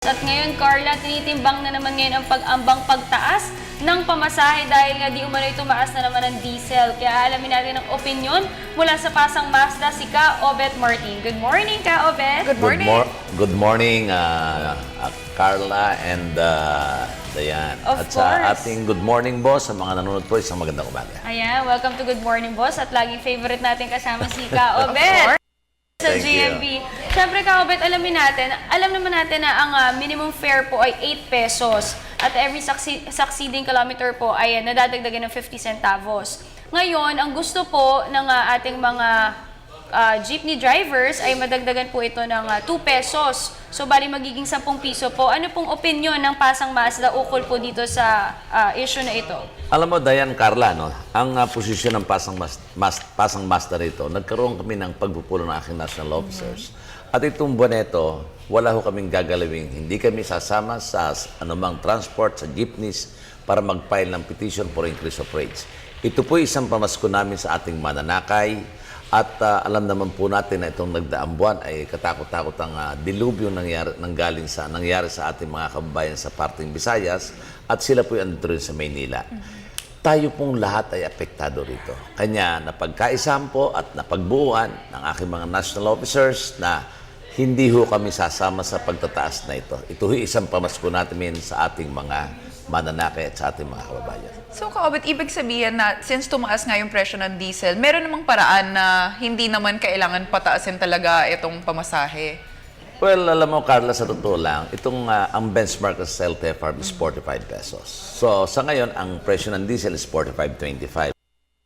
At ngayon, Carla, tinitimbang na naman ngayon ang pag-ambang pagtaas ng pamasahe dahil nga di umano'y tumaas na naman ang diesel. Kaya alamin natin ang opinyon mula sa Pasang Mazda, si Ka Obet Martin. Good morning, Ka Obet. Good morning. Good morning, Carla and Dayan. Of At sa course. ating good morning, boss, sa mga nanonood po, isang magandang umaga. Ayan, welcome to Good Morning, Boss. At laging favorite natin kasama si Ka Obet. Sa Thank GMB. Siyempre, Ka Obet, alam naman natin na ang minimum fare po ay 8 pesos at every succeeding kilometer po ay nadadagdagan ng 50 centavos. Ngayon, ang gusto po ng ating mga jeepney drivers ay madagdagan po ito ng 2 pesos. So, bali magiging 10 piso po. Ano pong opinion ng Pasang Mazda ukol po dito sa issue na ito? Alam mo, Dayan, Carla, no, ang posisyon ng Pasang Mazda rito, nagkaroon kami ng pagpupulo ng aking national officers. At itong buwan ito, wala ho kaming gagalawin. Hindi kami sasama sa anumang transport, sa jeepneys, para mag-file ng petition for increase of rates. Ito po isang pamasko namin sa ating mananakay. At alam naman po natin na itong nagdaang buwan ay katakot-takot ang dilubyo nangyari sa ating mga kababayan sa parting Visayas at sila po andito rin sa Maynila. Tayo pong lahat ay apektado rito. Kanya napagkaisam po at napagbuuan ng aking mga national officers na hindi ho kami sasama sa pagtataas na ito. Ito ho isang pamasko natin sa ating mga mananakay at sa ating mga kababayan. So, Ka Obet, ibig sabihin na since tumaas nga yung presyo ng diesel, meron namang paraan na hindi naman kailangan pataasin talaga itong pamasahe? Well, alam mo, Carla, sa totoo lang, ang benchmark sa LTFRB is 45 pesos. So, sa ngayon, ang presyo ng diesel is 45.25.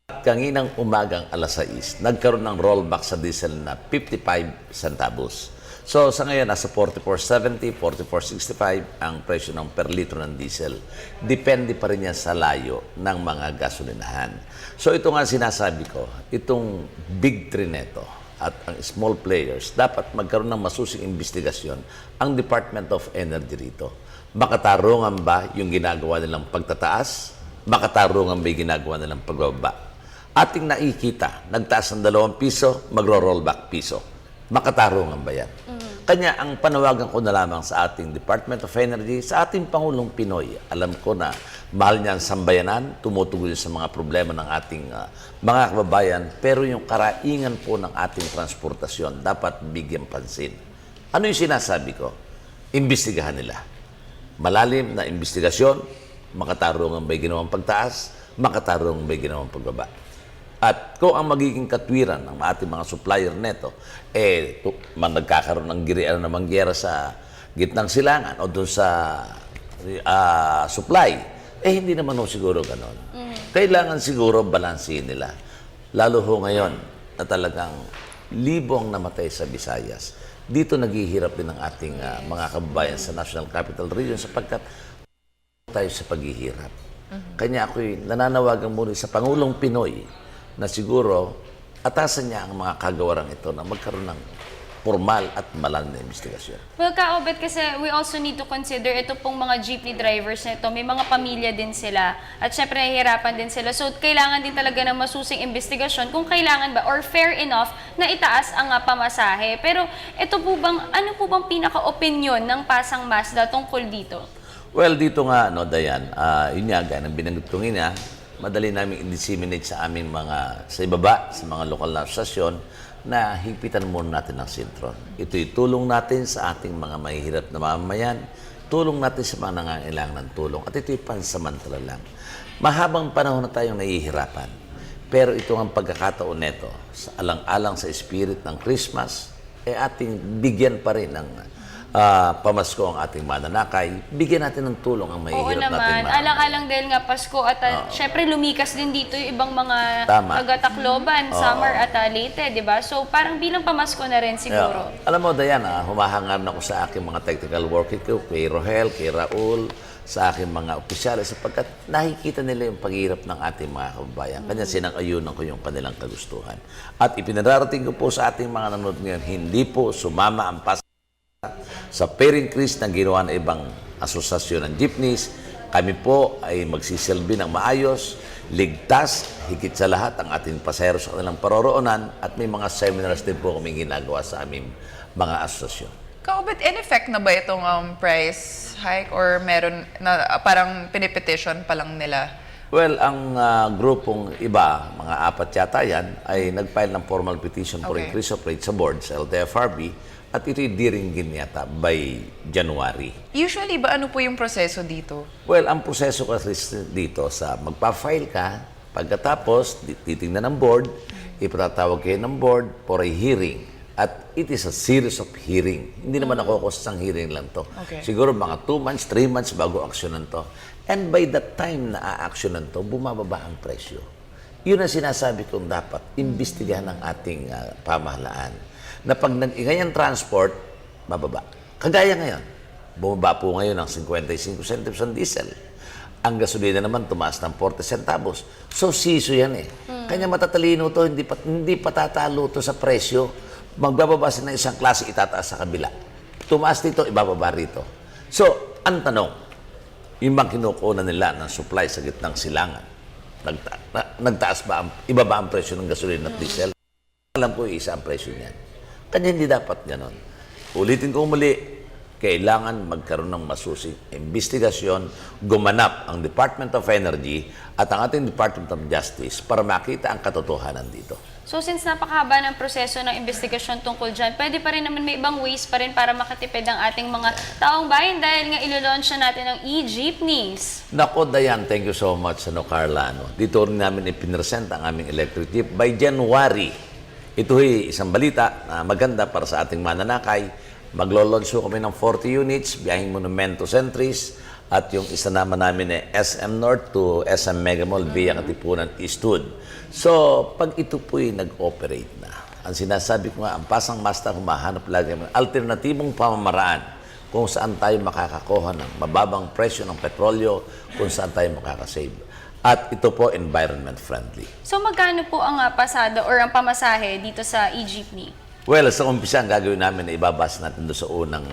At kanginang umagang alas 6, nagkaroon ng rollback sa diesel na 55 centavos. So, sa ngayon, nasa 44.70, 44.65 ang presyo ng per litro ng diesel. Depende pa rin yan sa layo ng mga gasolinahan. So, ito nga sinasabi ko, itong big three neto at ang small players, dapat magkaroon ng masusing investigasyon ang Department of Energy rito. Makatarungan ba yung ginagawa nilang pagtataas? Makatarungan ba yung ginagawa nilang pagbaba? Ating nakikita, nagtaas ng 2 piso, magro-rollback piso. Makatarungan ba yan? Kanya ang panawagan ko na lamang sa ating Department of Energy, sa ating Pangulong Pinoy. Alam ko na mahal niya ang sambayanan, tumutugon sa mga problema ng ating mga kababayan, pero yung karaingan po ng ating transportasyon dapat bigyan pansin. Ano yung sinasabi ko? Imbestigahan nila. Malalim na investigasyon, makatarungan ba'y ginawang pagtaas, makatarungan ba'y ginawang pagbaba. At kung ang magiging katwiran ng ating mga supplier neto, nagkakaroon ng girian na mangyera sa gitnang silangan o doon sa supply, hindi naman ho siguro ganon. Kailangan siguro balansin nila. Lalo ho ngayon na talagang libong namatay sa Visayas. Dito naghihirap din ang ating mga kababayan sa National Capital Region sapagkat tayo sa paghihirap. Kanya ako'y nananawagan muli sa Pangulong Pinoy na siguro atasan niya ang mga kagawarang ito na magkaroon ng formal at malalim na investigasyon. Well, Ka Obet, kasi we also need to consider ito pong mga jeepney drivers na ito. May mga pamilya din sila at syempre nahihirapan din sila. So, kailangan din talaga ng masusing investigasyon kung kailangan ba or fair enough na itaas ang pamasahe. Pero ito po bang, ano po bang pinaka-opinion ng Pasang Mazda tungkol dito? Well, dito nga, no, Dayan, yun nga, gaya ng binanggit ko nga, madali namin i-disseminate sa aming sa ibaba, sa mga lokal na asosasyon, na hipitan muna natin ng sintron. Ito'y tulong natin sa ating mga mahihirap na mamamayan, tulong natin sa mga nangangailangan ng tulong, at ito'y pansamantala lang. Mahabang panahon na tayong nahihirapan, pero ito ang pagkakataon neto, sa alang-alang sa spirit ng Christmas, ating bigyan pa rin ng pamasko ang ating mananakay, bigyan natin ng tulong ang mahihirap natin. Oo naman, alang-alang dahil nga Pasko at syempre lumikas din dito yung ibang mga taga-Tacloban, Samar at Leyte, di ba? So parang bilang pamasko na rin siguro. Alam mo, Diana, humahangad na ako sa aking mga technical worker ko, kay Rohel, kay Raul, sa aking mga opisyalis sapagkat nakikita nila yung paghihirap ng ating mga kababayan. Kanya sinang-ayunan ko yung kanilang kagustuhan. At ipinararating ko po sa ating mga nanonood ngayon, hindi po sumama ang sa fare increase na ginawa ng ibang asosasyon ng jeepneys. Kami po ay magsisilbi ng maayos, ligtas, higit sa lahat ang ating pasahero sa kanilang paroroonan at may mga seminars din po kami ginagawa sa aming mga asosasyon. Kaobet, in effect na ba itong price hike or meron na parang pinipetition pa lang nila? Well, ang grupong iba, mga 4 yata yan, ay nag-file ng formal petition for Okay. increase of rate sa board, sa LTFRB, at ito'y diringgin yata by January. Usually ba ano po yung proseso dito? Well, ang proseso kasi dito sa magpa-file ka, pagkatapos titingnan ng board, ipatatawag kayo ng board for a hearing. At it is a series of hearing. Hindi naman ako isang hearing lang to. Okay. Siguro mga 2 months, 3 months bago aksyonan to. And by the time na a-aksyonan to, bumababa ang presyo. Yun ang sinasabi kong dapat imbestigahan ng ating pamahalaan. Na pag nag-ingay ang transport, bababa. Kagaya ngayon, bumaba po ngayon ng 55 centavos ang diesel. Ang gasolina naman tumaas ng 40 centavos. So, siso yan eh. Kanya matatalino to, hindi patatalo to sa presyo. Magbababa sila ng isang klase, itataas sa kabila. Tumaas dito, ibababa rito. So, ang tanong, yung bang kinukuha nila ng supply sa gitnang silangan, nagtaas ba, iba ba ang presyo ng gasolina at diesel? Alam ko, isa ang presyo niyan. Kanya hindi dapat ganon. Ulitin ko muli, kailangan magkaroon ng masusing investigasyon, gumanap ang Department of Energy at ang ating Department of Justice para makita ang katotohanan dito. So since napakahaba ng proseso ng investigasyon tungkol dyan, pwede pa rin naman may ibang ways pa rin para makatipid ang ating mga taong bayan dahil nga ilo-launch na natin ang e-jeepneys. Nako, Dayan, thank you so much, Carla. Dito rin namin ipinresent ang aming electric jeep by January. Ito ay isang balita na maganda para sa ating mananakay. Maglo-launch kami ng 40 units, biyahing Monumento Centris, at yung isa naman namin ay SM North to SM Mega Mall via Katipunan Eastwood. So, pag ito po'y nag-operate na, ang sinasabi ko nga, ang Pasang Master humahanap lagi ng alternatibong pamamaraan kung saan tayo makakakuha ng mababang presyo ng petrolyo, kung saan tayo makakasave. At ito po environment friendly. So magkano po ang pasada or ang pamasahe dito sa e-jeepney? Well, sa umpisa, ang gagawin namin na ibabas natin doon sa unang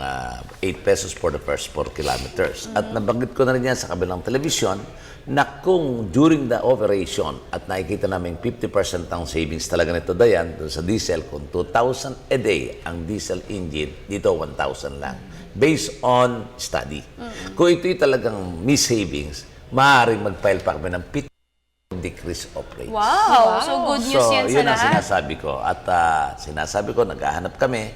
8 pesos for the first 4 kilometers. At nabanggit ko na rin yan sa kabilang telebisyon na kung during the operation at nakikita namin 50% ang savings talaga nito, Dayan, doon sa diesel, kung 2,000 a day ang diesel engine, dito 1,000 lang. Based on study. Kung ito'y talagang may savings, maaaring mag-file pa kami ng decrease of rates. Wow! So good news yan sa yun ang lahat. sinasabi ko. At sinasabi ko, naghahanap kami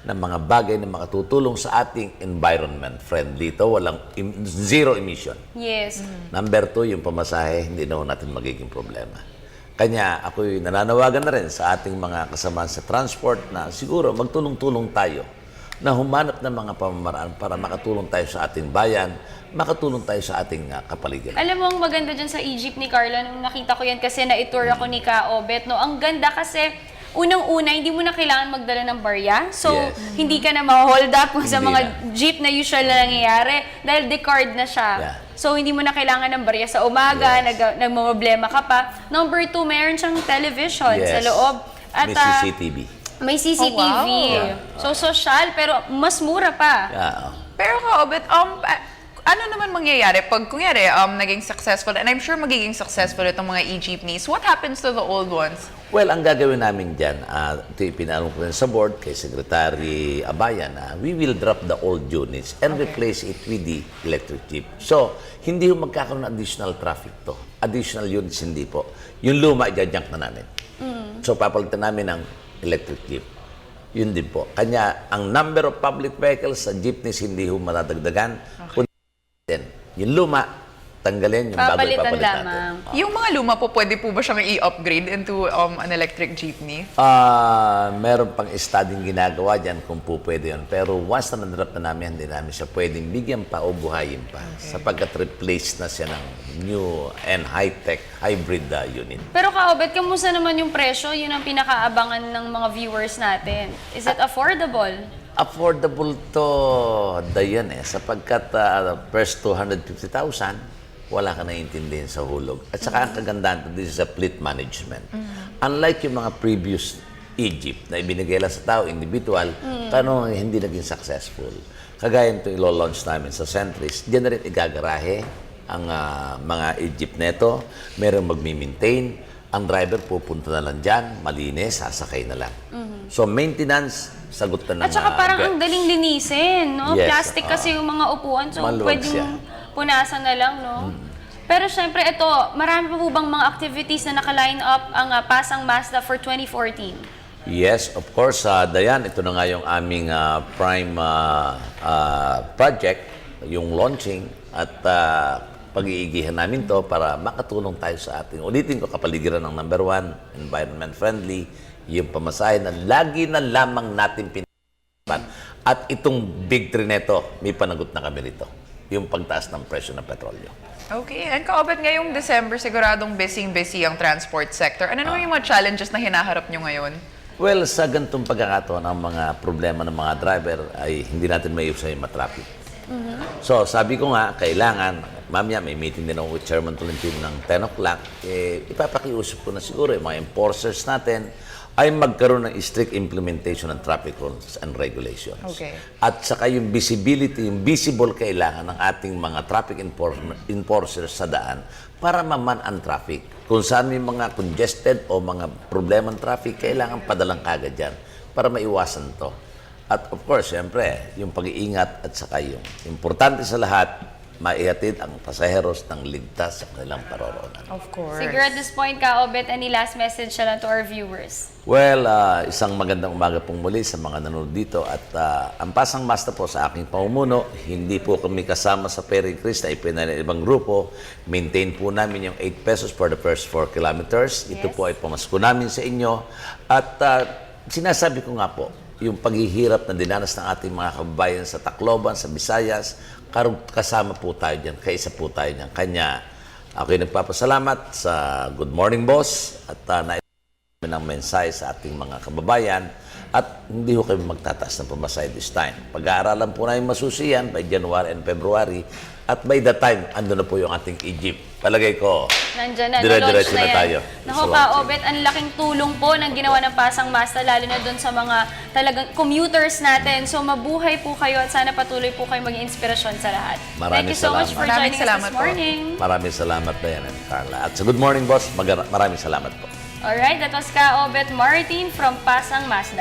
ng mga bagay na makatutulong sa ating environment friendly. Ito, walang zero emission. Yes. Number 2, yung pamasahe, hindi na natin magiging problema. Kanya, ako'y nananawagan na rin sa ating mga kasama sa transport na siguro magtulong-tulong tayo na humanap ng mga pamamaraan para makatulong tayo sa ating bayan, makatulong tayo sa ating kapaligiran. Alam mo, ang maganda dyan sa Egypt ni Carla, nung nakita ko yan kasi na-tour ako ni Ka-Obet, no? Ang ganda kasi, unang-una, hindi mo na kailangan magdala ng barya. So, Yes. hindi ka na ma-hold up sa Hindi mga na. jeep na usual na nangyayari dahil decard na siya. Yeah. So, hindi mo na kailangan ng barya sa umaga, Yes. nagmamroblema ka pa. Number 2, meron siyang television sa Yes. loob. At, May CCTV. may CCTV. Oh, So, wow. social, pero mas mura pa. Yeah. Pero Kaobet, ano naman mangyayari pag kunyari naging successful, and I'm sure magiging successful itong mga e-jeepneys, what happens to the old ones? Well, ang gagawin namin dyan, ito ipinalong ko rin sa board kay Secretary Abayan, we will drop the old units and replace it with the electric jeep. So, hindi yung magkakaroon ng additional traffic to. Additional units, hindi po. Yung luma, i-junk na namin. So, papalitan namin ng electric jeep. Yun din po. Kanya, ang number of public vehicles sa jeepneys hindi ho matadagdagan. Then, yung luma, tanggalin yung bago Papalitan ipapalit lamang. natin. Yung mga luma po, pwede po ba siyang i-upgrade into an electric jeepney? Meron pang studying ginagawa dyan kung po pwede yun. Pero once na na-drop na namin, hindi namin siya pwedeng bigyan pa o buhayin pa. Sapagkat replace na siya ng new and high-tech hybrid unit. Pero Ka-Obet, kamusta naman yung presyo? Yun ang pinakaabangan ng mga viewers natin. Is it affordable? Affordable to, Dayan sapagkat first 250,000, wala ka naiintindihan sa hulog. At saka ang kagandahan, this is a fleet management. Unlike yung mga previous Egypt na ibinigay lang sa tao, individual, paano hindi naging successful. Kagaya ito ilo-launch namin sa Centris, diyan na rin igagarahe ang mga Egypt neto, meron magmi-maintain, ang driver pupunta na lang dyan, malinis, sasakay na lang. So, maintenance, sagot na ng At saka parang Grab. ang daling linisin, no? Yes, Plastic kasi yung mga upuan, so Maluwag pwedeng siya. punasan na lang, no? Pero syempre, ito, marami pa po bang mga activities na naka-line up ang Pasang Mazda for 2014? Yes, of course, Dayan, ito na nga yung aming prime project, yung launching at pag-iigihan namin to para makatulong tayo sa ating, ulitin ko, kapaligiran ng number 1, environment friendly, yung pamasahe na lagi na lamang natin pinag-ipan. At itong big three neto, may panagot na kami rito, yung pagtaas ng presyo ng petrolyo. Okay, and Kaobet, ngayong December, siguradong busy ang transport sector. Ano naman yung mga challenges na hinaharap nyo ngayon? Well, sa ganitong pagkakataon, ang mga problema ng mga driver ay hindi natin maiusay yung matraffic. So, sabi ko nga, kailangan, mamaya may meeting din ako with Chairman Tolentino ng 10 o'clock, ipapakiusap ko na siguro yung mga enforcers natin ay magkaroon ng strict implementation ng traffic rules and regulations. Okay. At saka yung visibility, yung visible kailangan ng ating mga traffic enforcers sa daan para maman ang traffic. Kung saan may mga congested o mga problema ng traffic, kailangan padalang kagad yan para maiwasan to. At of course, siyempre, yung pag-iingat at saka yung importante sa lahat, maihatid ang pasaheros ng ligtas sa kanilang paroroonan. Of course. Siguro at this point, Kaobet, any last message na lang to our viewers? Well, isang magandang umaga pong muli sa mga nanonood dito at ang Pasang Mazda po sa aking pamumuno, hindi po kami kasama sa Ferry Chris na ipinanibang grupo. Maintain po namin yung 8 pesos for the first 4 kilometers. Ito po ay pamasko namin sa inyo. At sinasabi ko nga po, yung paghihirap na dinanas ng ating mga kababayan sa Tacloban, sa Visayas, kasama po tayo dyan, kaisa po tayo dyan. Kanya, ako'y nagpapasalamat sa Good Morning Boss at ng mensahe sa ating mga kababayan at hindi ho kami magtataas ng pamasahe this time. Pag-aaralan po namin masusiyan by January and February at by the time, ando na po yung ating Egypt. Palagay ko, Nandyan na, dire-diretso na-launch na na yan. tayo. Naku, Sa launching. Kaobet, ang laking tulong po ng ginawa ng Pasang Mazda, lalo na doon sa mga talagang commuters natin. So mabuhay po kayo at sana patuloy po kayo maging inspirasyon sa lahat. Maraming Thank you so much for salamat. Maraming joining us salamat this po. morning. Maraming salamat, Dayan and Carla. At sa Good Morning Boss, maraming salamat po. Alright, that was Kaobet Martin from Pasang Mazda.